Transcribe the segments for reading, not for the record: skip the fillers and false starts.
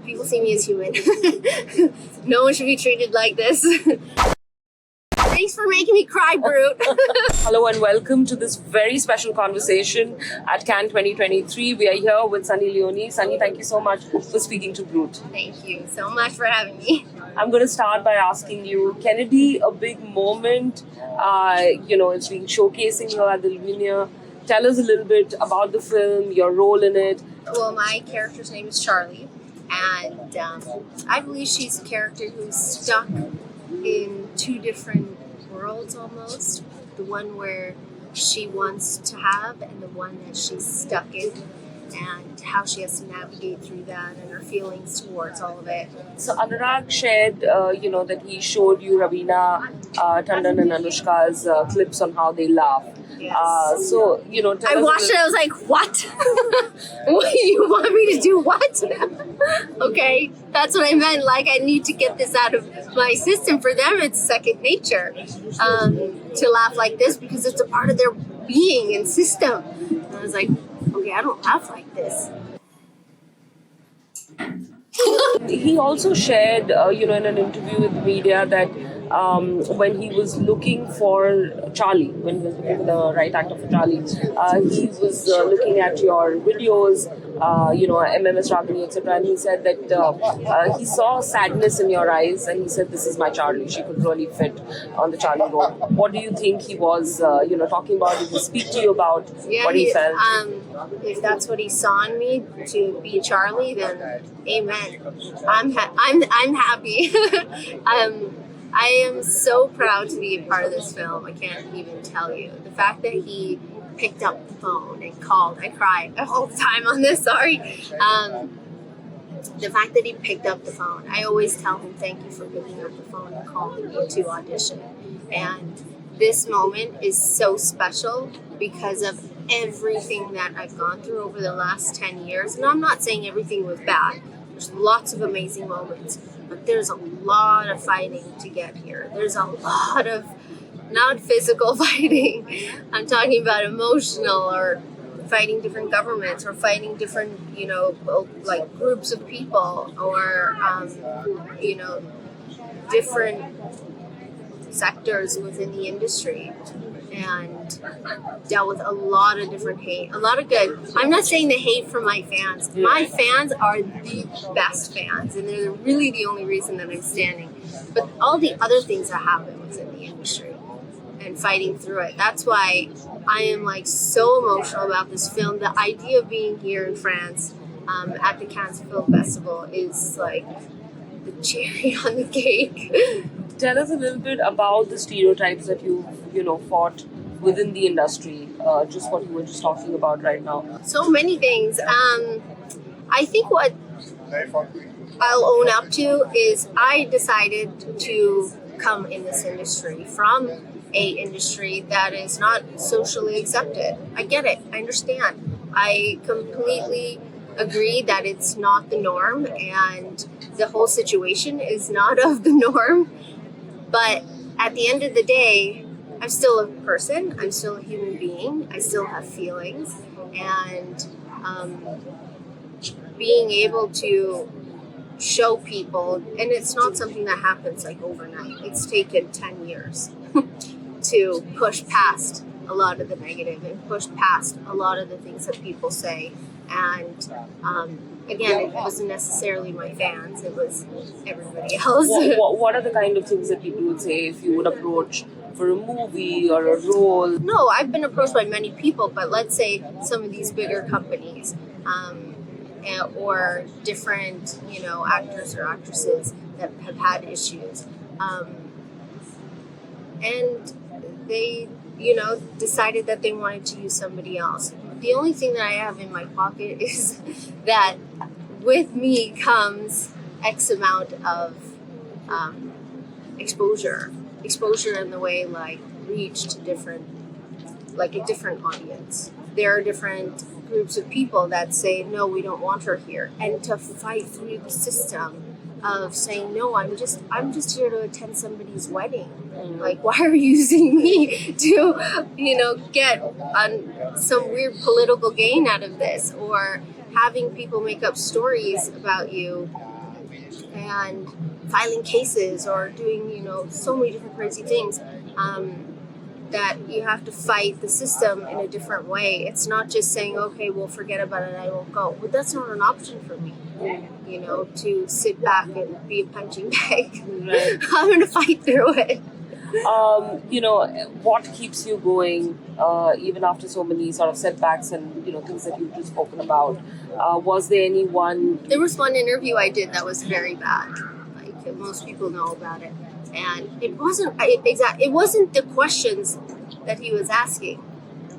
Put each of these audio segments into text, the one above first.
People see me as human. No one should be treated like this. Thanks for making me cry, Brut. Hello and welcome to this very special conversation at Cannes 2023. We are here with Sunny Leone. Sunny, thank you so much for speaking to Brut. Thank you so much for having me. I'm going to start by asking you, can it be a big moment? It's being showcasing here at the Leone. Tell us a little bit about the film, your role in it. Well, my character's name is Charlie, and I believe she's a character who's stuck in two different worlds almost. The one where she wants to have and the one that she's stuck in, and how she has to navigate through that and her feelings towards all of it. So Anurag shared, that he showed you Raveena Tandon and Anushka's clips on how they laugh. Yes. Tell I watched it, I was like, what? What, you want me to do what? Okay, that's what I meant. Like, I need to get this out of my system. For them, it's second nature to laugh like this because it's a part of their being and system. And I was like, okay, I don't laugh like this. He also shared, in an interview with the media that when he was looking for Charlie, when he was looking for the right actor for Charlie, he was looking at your videos, MMS Ragini, etc. And he said that he saw sadness in your eyes, and he said, "This is my Charlie. She could really fit on the Charlie role." What do you think he was, talking about? Did he speak to you about what he felt? If that's what he saw in me to be Charlie, then amen. I'm happy. I am so proud to be a part of this film. I can't even tell you. The fact that he picked up the phone and called, I cried the whole time on this, sorry. The fact that he picked up the phone, I always tell him thank you for picking up the phone and calling me to audition. And this moment is so special because of everything that I've gone through over the last 10 years. And I'm not saying everything was bad. There's lots of amazing moments, but there's a lot of fighting to get here. There's a lot of, not physical fighting, I'm talking about emotional, or fighting different governments, or fighting different, like groups of people, or, different sectors within the industry. And dealt with a lot of different hate, a lot of good. I'm not saying the hate from my fans. My fans are the best fans, and they're really the only reason that I'm standing. But all the other things that happen within the industry and fighting through it. That's why I am so emotional about this film. The idea of being here in France at the Cannes Film Festival is like the cherry on the cake. Tell us a little bit about the stereotypes that you fought within the industry, just what you were just talking about right now. So many things. I think what I'll own up to is I decided to come in this industry from a industry that is not socially accepted. I get it. I understand. I completely agree that it's not the norm, and the whole situation is not of the norm. But at the end of the day, I'm still a person. I'm still a human being. I still have feelings. And being able to show people, and it's not something that happens overnight. It's taken 10 years to push past a lot of the negative and push past a lot of the things that people say. And again, it wasn't necessarily my fans, it was everybody else. What are the kind of things that people would say if you would approach for a movie or a role? No, I've been approached by many people, but let's say some of these bigger companies or different, actors or actresses that have had issues. And they, decided that they wanted to use somebody else. The only thing that I have in my pocket is that with me comes X amount of exposure in the way reach to a different audience. There are different groups of people that say, no, we don't want her here. And to fight through the system of saying, no, I'm just here to attend somebody's wedding. Why are you using me to, get some weird political gain out of this? Or having people make up stories about you and filing cases or doing, so many different crazy things, that you have to fight the system in a different way. It's not just saying, okay, well, forget about it, I won't go. But that's not an option for me, to sit back and be a punching bag. Right. I'm going to fight through it. What keeps you going even after so many sort of setbacks and things that you've just spoken about? Was there anyone? There was one interview I did that was very bad. Like, most people know about it, and it wasn't It wasn't the questions that he was asking;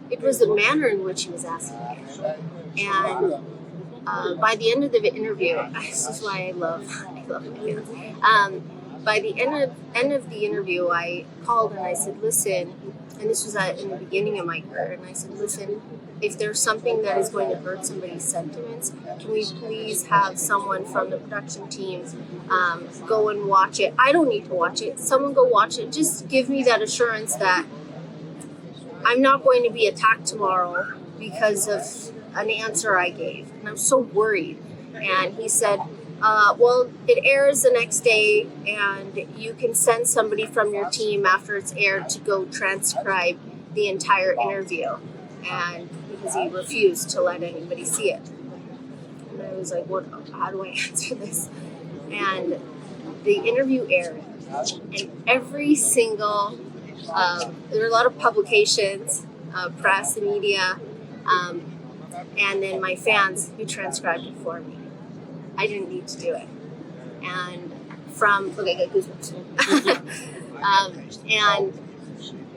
it was the manner in which he was asking it. And by the end of the interview, this is why I love my fans. By the end of the interview, I called and I said, listen, and this was in the beginning of my career, and I said, listen, if there's something that is going to hurt somebody's sentiments, can we please have someone from the production team go and watch it? I don't need to watch it. Someone go watch it. Just give me that assurance that I'm not going to be attacked tomorrow because of an answer I gave. And I'm so worried. And he said, well, it airs the next day, and you can send somebody from your team after it's aired to go transcribe the entire interview. And because he refused to let anybody see it. And I was like, how do I answer this? And the interview aired, and every single, there were a lot of publications, press, and media, and then my fans who transcribed it for me. I didn't need to do it. And I got goosebumps. And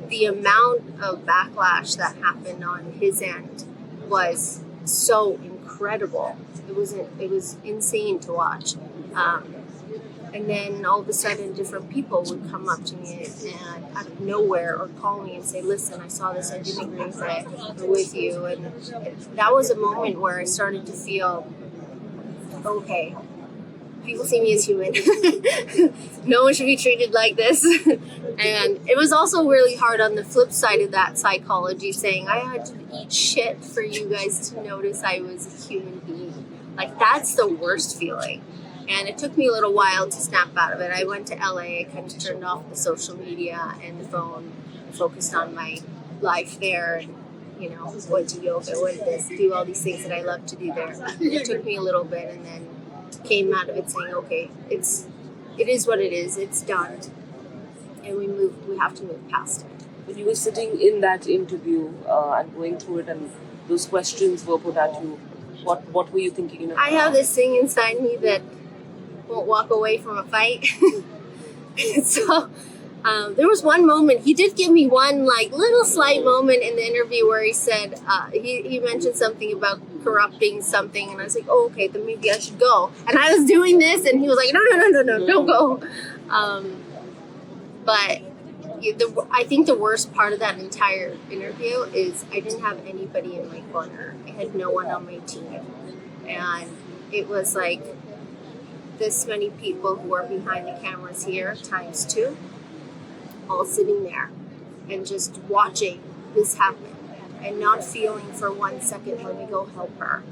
the amount of backlash that happened on his end was so incredible. It was insane to watch. And then all of a sudden, different people would come up to me and out of nowhere or call me and say, listen, I saw this, I didn't agree with it, I'm with you. And that was a moment where I started to feel, okay, people see me as human. No one should be treated like this. And it was also really hard on the flip side of that psychology, saying I had to eat shit for you guys to notice I was a human being. Like, that's the worst feeling. And it took me a little while to snap out of it. I went to LA, I kind of turned off the social media and the phone, focused on my life there, and went to yoga, went to this, do all these things that I love to do there. It took me a little bit, and then came out of it saying, okay, it is what it is, it's done, and we have to move past it. When you were sitting in that interview and going through it, and those questions were put at you, what were you thinking? I have this thing inside me that won't walk away from a fight. So there was one moment, he did give me one little slight moment in the interview where he said, he mentioned something about corrupting something, and I was like, oh, okay, then maybe I should go. And I was doing this, and he was like, no, don't go. But I think the worst part of that entire interview is I didn't have anybody in my corner. I had no one on my team. And it was like this many people who are behind the cameras here, times two, all sitting there and just watching this happen and not feeling for 1 second, let me go help her.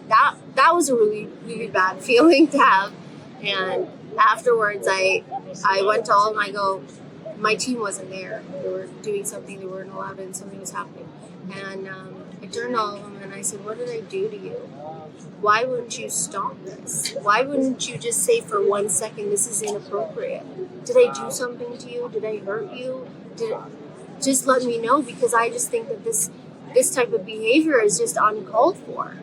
That was a really, really bad feeling to have. And afterwards, I went to all of them, I go, my team wasn't there. They were doing something they weren't allowed in, something was happening. And I turned to all of them and I said, what did I do to you? Why wouldn't you stop this? Why wouldn't you just say for 1 second, this is inappropriate? Did I do something to you? Did I hurt you? Just let me know, because I just think that this type of behavior is just uncalled for.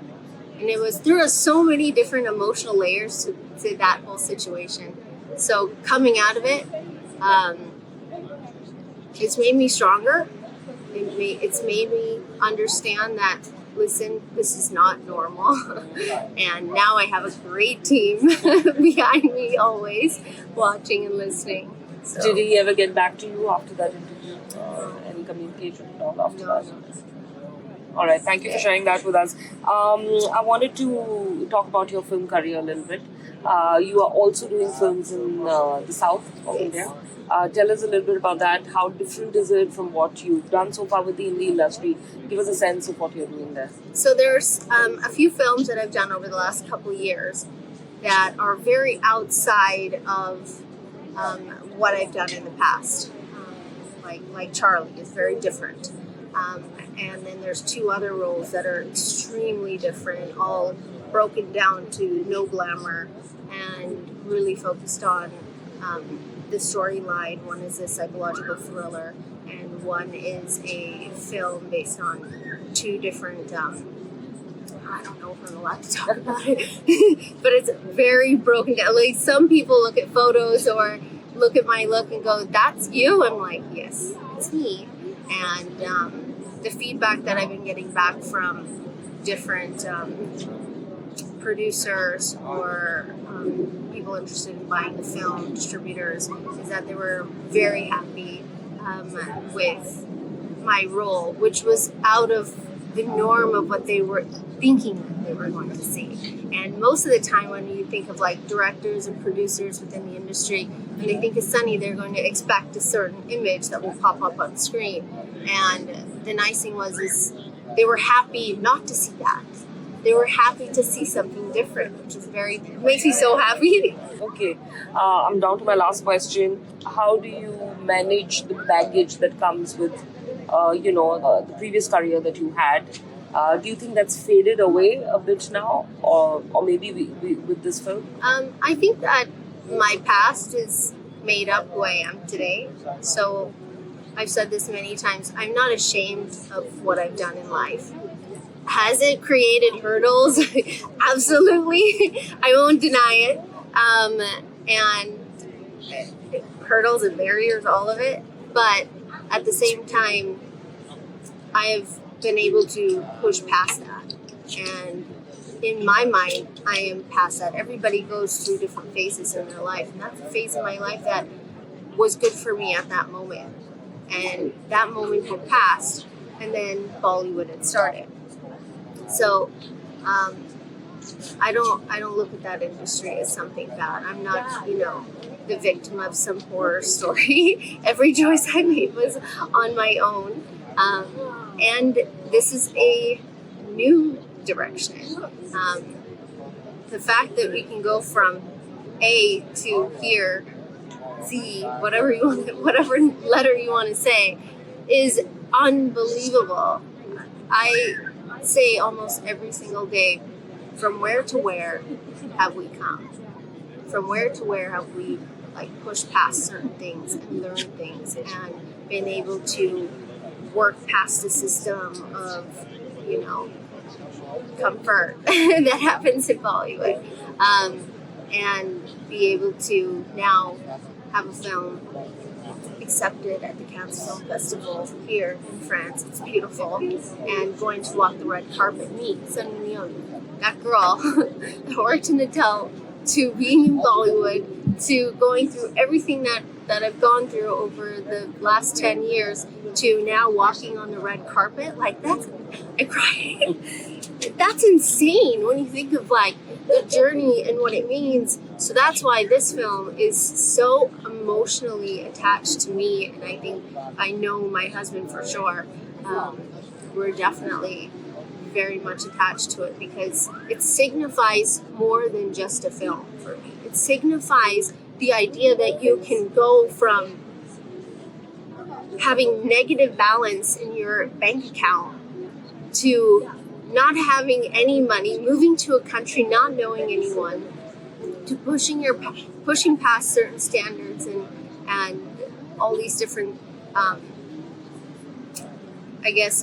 And there were so many different emotional layers to that whole situation. So coming out of it, it's made me stronger. It's made me understand that, listen, this is not normal. And now I have a great team behind me always, watching and listening. So. Did he ever get back to you after that interview? Any communication at all after that? All right, thank you for sharing that with us. I wanted to talk about your film career a little bit. You are also doing films in the south of India. Tell us a little bit about that. How different is it from what you've done so far with the Hindi industry? Give us a sense of what you're doing there. So there's a few films that I've done over the last couple of years. that are very outside of what I've done in the past. Like Charlie is very different. And then there's two other roles that are extremely different, all broken down to no glamour and really focused on the storyline. One is a psychological thriller, and one is a film based on two different. I don't know if I'm allowed to talk about it, but it's very broken down. Like, some people look at photos or look at my look and go, "That's you." I'm like, "Yes, it's me." And the feedback that I've been getting back from different producers or people interested in buying the film, distributors, is that they were very happy with my role, which was out of the norm of what they were thinking that they were going to see. And most of the time when you think of like directors and producers within the industry, when they think of Sunny, they're going to expect a certain image that will pop up on screen. And the nice thing is they were happy not to see that. They were happy to see something different, which is makes me so happy. Okay, I'm down to my last question. How do you manage the baggage that comes with, the previous career that you had? Do you think that's faded away a bit now, or maybe with this film? I think that my past is made up who I am today. So I've said this many times. I'm not ashamed of what I've done in life. Has it created hurdles? Absolutely. I won't deny it. And hurdles and barriers, all of it. But at the same time, I've been able to push past that. And in my mind, I am past that. Everybody goes through different phases in their life. And that's a phase in my life that was good for me at that moment. And that moment had passed, and then Bollywood had started. So I don't look at that industry as something bad. I'm not, the victim of some horror story. Every choice I made was on my own. And this is a new direction. The fact that we can go from A to here, Z, whatever letter you want to say, is unbelievable. I say almost every single day, from where to where have we come? From where to where have we pushed past certain things and learned things and been able to work past the system of, comfort that happens in Bollywood, and be able to now have a film accepted at the Cannes Film Festival here in France. It's beautiful. And going to walk the red carpet, me, Sunny Leone, that girl that worked in Adele, to being in Bollywood, to going through everything that I've gone through over the last 10 years, to now walking on the red carpet. I cried. That's insane when you think of the journey and what it means. So that's why this film is so emotionally attached to me, and I know my husband for sure. We're definitely very much attached to it because it signifies more than just a film for me. It signifies the idea that you can go from having negative balance in your bank account to not having any money, moving to a country not knowing anyone, to pushing past certain standards and all these different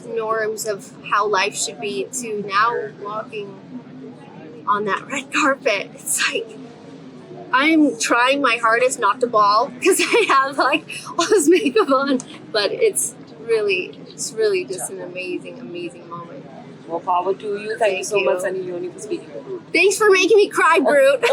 norms of how life should be, to now walking on that red carpet. It's I'm trying my hardest not to bawl because I have all this makeup on, but it's really just an amazing moment. More power to you. Thank you so much, Sunny Leone, for speaking with me. Thanks for making me cry, Brut.